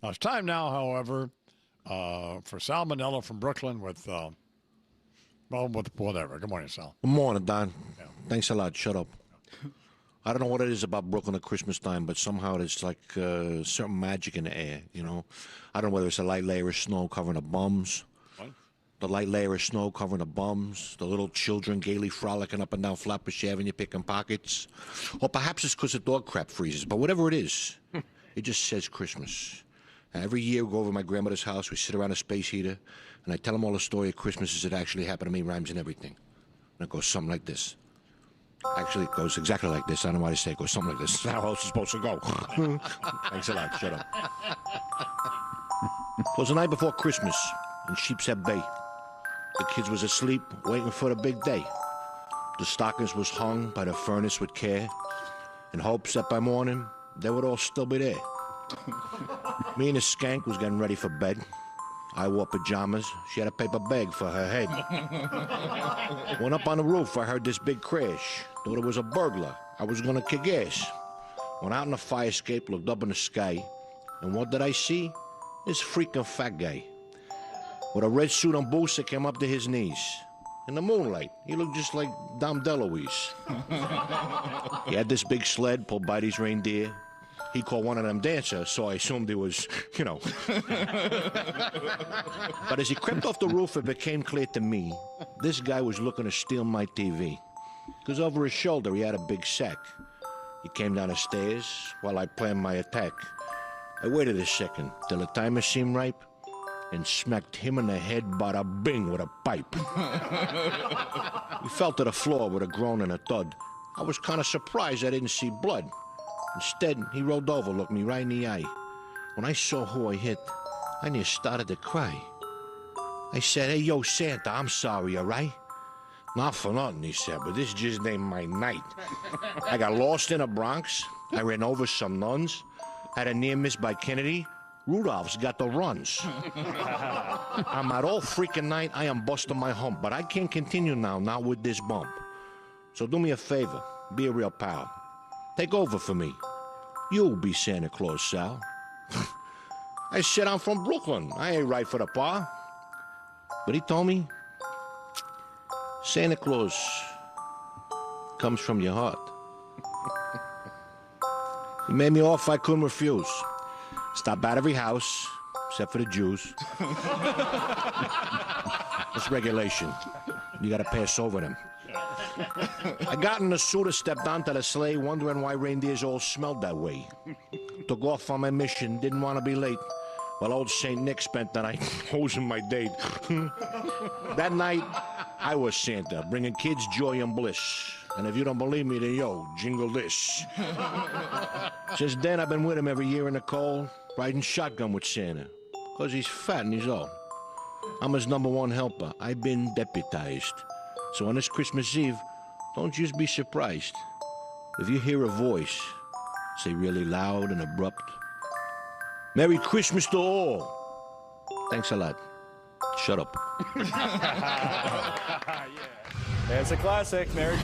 It's time now, however, for Sal Monella from Brooklyn with whatever. Good morning, Sal. Good morning, Don. Yeah. Thanks a lot. Shut up. I don't know what it is about Brooklyn at Christmas time, but somehow there's like certain magic in the air, you know? I don't know whether it's a light layer of snow covering the bums. What? The light layer of snow covering the bums, the little children gaily frolicking up and down Flatbush Avenue picking pockets. Or perhaps it's because the dog crap freezes, but whatever it is, it just says Christmas. And every year we go over to my grandmother's house, we sit around a space heater, and I tell them all the story of Christmas as it actually happened to me, rhymes and everything. And it goes something like this. Actually, it goes exactly like this. I don't know why they say it goes something like this. How else is it supposed to go? Thanks a lot. Shut up. It was the night before Christmas in Sheepshead Bay. The kids was asleep, waiting for the big day. The stockings was hung by the furnace with care, in hopes that by morning they would all still be there. Me and the skank was getting ready for bed. I wore pajamas. She had a paper bag for her head. Went up on the roof. I heard this big crash. Thought it was a burglar. I was gonna kick ass. Went out in the fire escape, looked up in the sky, and what did I see? This freaking fat guy with a red suit and boots that came up to his knees. In the moonlight, he looked just like Dom DeLuise. He had this big sled pulled by these reindeer. He called one of them dancers, so I assumed he was, you know. But as he crept off the roof, it became clear to me this guy was looking to steal my TV. Because over his shoulder, he had a big sack. He came down the stairs while I planned my attack. I waited a second till the timer seemed ripe and smacked him in the head, bada bing, with a pipe. He fell to the floor with a groan and a thud. I was kind of surprised I didn't see blood. Instead, he rolled over, looked me right in the eye. When I saw who I hit, I near started to cry. I said, "Hey, yo, Santa, I'm sorry, all right?" "Not for nothing," he said, "but this just ain't my night. I got lost in the Bronx. I ran over some nuns. Had a near miss by Kennedy. Rudolph's got the runs. I'm out all freaking night. I am busting my hump, but I can't continue now, not with this bump. So do me a favor. Be a real pal. Take over for me. You'll be Santa Claus, Sal." I said, "I'm from Brooklyn. I ain't right for the par." But he told me, "Santa Claus comes from your heart." He made me offer I couldn't refuse. Stop at every house, except for the Jews. It's regulation. You gotta pass over them. I got in the suit, stepped onto the sleigh, wondering why reindeers all smelled that way. Took off on my mission, didn't want to be late. Well, old St. Nick spent the night hosing my date. That night, I was Santa, bringing kids joy and bliss. And if you don't believe me, then yo, jingle this. Since then, I've been with him every year in the cold, riding shotgun with Santa. Because he's fat and he's old. I'm his #1 helper. I've been deputized. So on this Christmas Eve, don't just be surprised if you hear a voice say really loud and abrupt, "Merry Christmas to all." Thanks a lot. Shut up. It's a classic. Merry